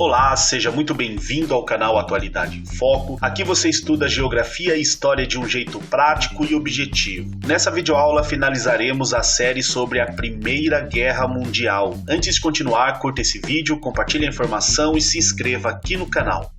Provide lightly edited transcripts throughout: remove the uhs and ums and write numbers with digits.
Olá, seja muito bem-vindo ao canal Atualidade em Foco. Aqui você estuda geografia e história de um jeito prático e objetivo. Nessa videoaula finalizaremos a série sobre a Primeira Guerra Mundial. Antes de continuar, curta esse vídeo, compartilhe a informação e se inscreva aqui no canal.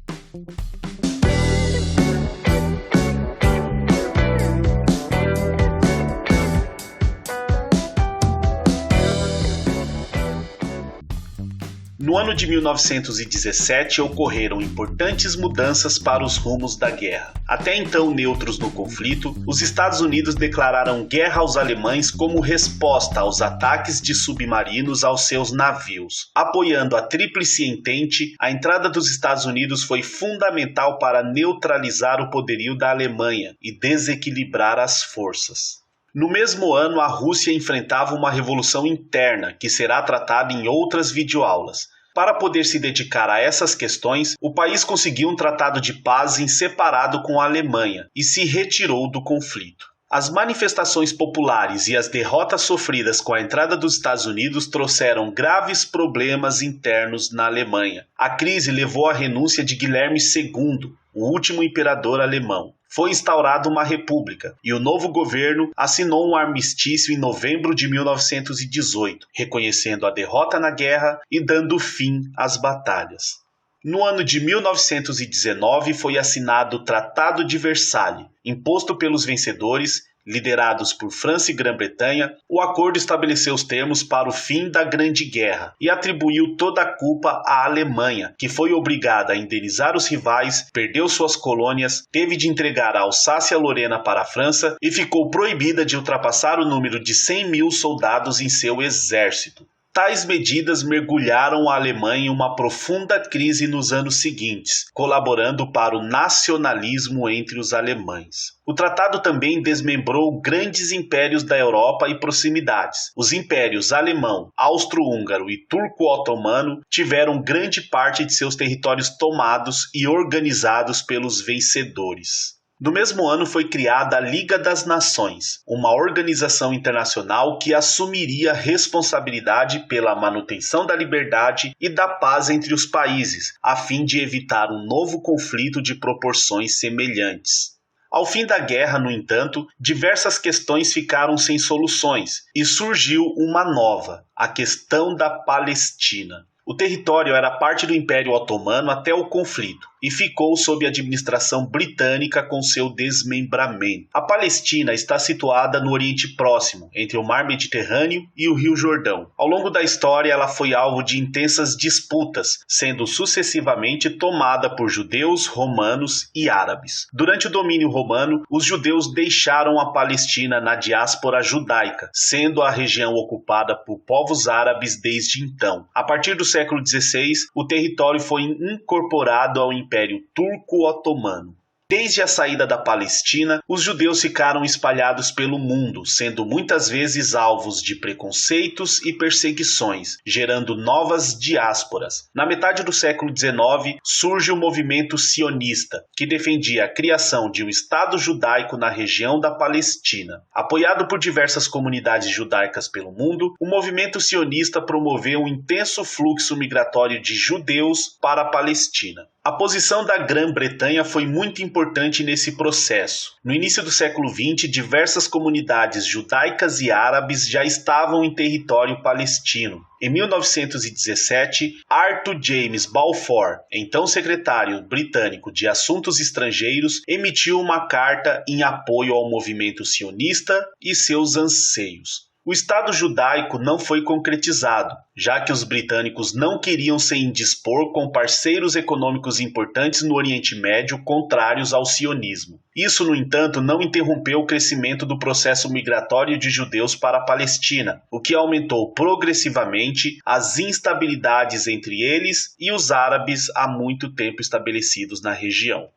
No ano de 1917 ocorreram importantes mudanças para os rumos da guerra. Até então neutros no conflito, os Estados Unidos declararam guerra aos alemães como resposta aos ataques de submarinos aos seus navios. Apoiando a Tríplice Entente, a entrada dos Estados Unidos foi fundamental para neutralizar o poderio da Alemanha e desequilibrar as forças. No mesmo ano, a Rússia enfrentava uma revolução interna, que será tratada em outras videoaulas. Para poder se dedicar a essas questões, o país conseguiu um tratado de paz em separado com a Alemanha e se retirou do conflito. As manifestações populares e as derrotas sofridas com a entrada dos Estados Unidos trouxeram graves problemas internos na Alemanha. A crise levou à renúncia de Guilherme II, o último imperador alemão. Foi instaurada uma república e o novo governo assinou um armistício em novembro de 1918, reconhecendo a derrota na guerra e dando fim às batalhas. No ano de 1919 foi assinado o Tratado de Versalhes, imposto pelos vencedores, liderados por França e Grã-Bretanha. O acordo estabeleceu os termos para o fim da Grande Guerra e atribuiu toda a culpa à Alemanha, que foi obrigada a indenizar os rivais, perdeu suas colônias, teve de entregar a Alsácia-Lorena para a França e ficou proibida de ultrapassar o número de 100 mil soldados em seu exército. Tais medidas mergulharam a Alemanha em uma profunda crise nos anos seguintes, colaborando para o nacionalismo entre os alemães. O tratado também desmembrou grandes impérios da Europa e proximidades. Os impérios alemão, austro-húngaro e turco-otomano tiveram grande parte de seus territórios tomados e organizados pelos vencedores. No mesmo ano foi criada a Liga das Nações, uma organização internacional que assumiria responsabilidade pela manutenção da liberdade e da paz entre os países, a fim de evitar um novo conflito de proporções semelhantes. Ao fim da guerra, no entanto, diversas questões ficaram sem soluções e surgiu uma nova, a questão da Palestina. O território era parte do Império Otomano até o conflito e ficou sob administração britânica com seu desmembramento. A Palestina está situada no Oriente Próximo, entre o Mar Mediterrâneo e o Rio Jordão. Ao longo da história, ela foi alvo de intensas disputas, sendo sucessivamente tomada por judeus, romanos e árabes. Durante o domínio romano, os judeus deixaram a Palestina na diáspora judaica, sendo a região ocupada por povos árabes desde então. A partir do século XVI, o território foi incorporado ao Império Turco-Otomano. Desde a saída da Palestina, os judeus ficaram espalhados pelo mundo, sendo muitas vezes alvos de preconceitos e perseguições, gerando novas diásporas. Na metade do século XIX, surge o movimento sionista, que defendia a criação de um Estado judaico na região da Palestina. Apoiado por diversas comunidades judaicas pelo mundo, o movimento sionista promoveu um intenso fluxo migratório de judeus para a Palestina. A posição da Grã-Bretanha foi muito importante nesse processo. No início do século XX, diversas comunidades judaicas e árabes já estavam em território palestino. Em 1917, Arthur James Balfour, então secretário britânico de Assuntos Estrangeiros, emitiu uma carta em apoio ao movimento sionista e seus anseios. O Estado judaico não foi concretizado, já que os britânicos não queriam se indispor com parceiros econômicos importantes no Oriente Médio contrários ao sionismo. Isso, no entanto, não interrompeu o crescimento do processo migratório de judeus para a Palestina, o que aumentou progressivamente as instabilidades entre eles e os árabes há muito tempo estabelecidos na região.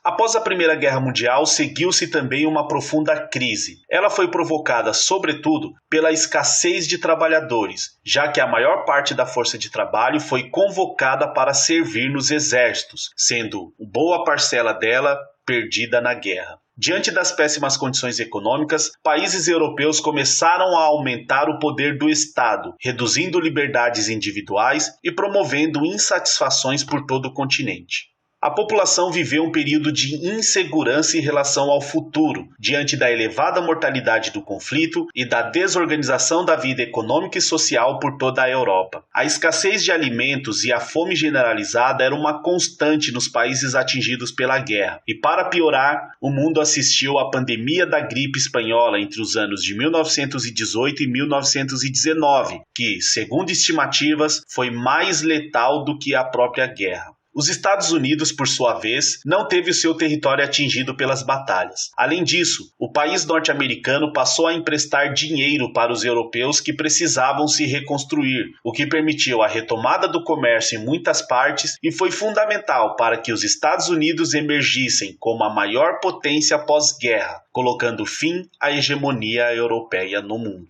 Após a Primeira Guerra Mundial, seguiu-se também uma profunda crise. Ela foi provocada, sobretudo, pela escassez de trabalhadores, já que a maior parte da força de trabalho foi convocada para servir nos exércitos, sendo boa parcela dela perdida na guerra. Diante das péssimas condições econômicas, países europeus começaram a aumentar o poder do Estado, reduzindo liberdades individuais e promovendo insatisfações por todo o continente. A população viveu um período de insegurança em relação ao futuro, diante da elevada mortalidade do conflito e da desorganização da vida econômica e social por toda a Europa. A escassez de alimentos e a fome generalizada era uma constante nos países atingidos pela guerra. E para piorar, o mundo assistiu à pandemia da gripe espanhola entre os anos de 1918 e 1919, que, segundo estimativas, foi mais letal do que a própria guerra. Os Estados Unidos, por sua vez, não teve o seu território atingido pelas batalhas. Além disso, o país norte-americano passou a emprestar dinheiro para os europeus que precisavam se reconstruir, o que permitiu a retomada do comércio em muitas partes e foi fundamental para que os Estados Unidos emergissem como a maior potência pós-guerra, colocando fim à hegemonia europeia no mundo.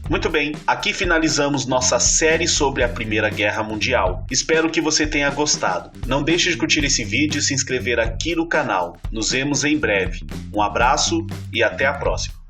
Muito bem, aqui finalizamos nossa série sobre a Primeira Guerra Mundial. Espero que você tenha gostado. Não deixe de curtir esse vídeo e se inscrever aqui no canal. Nos vemos em breve. Um abraço e até a próxima.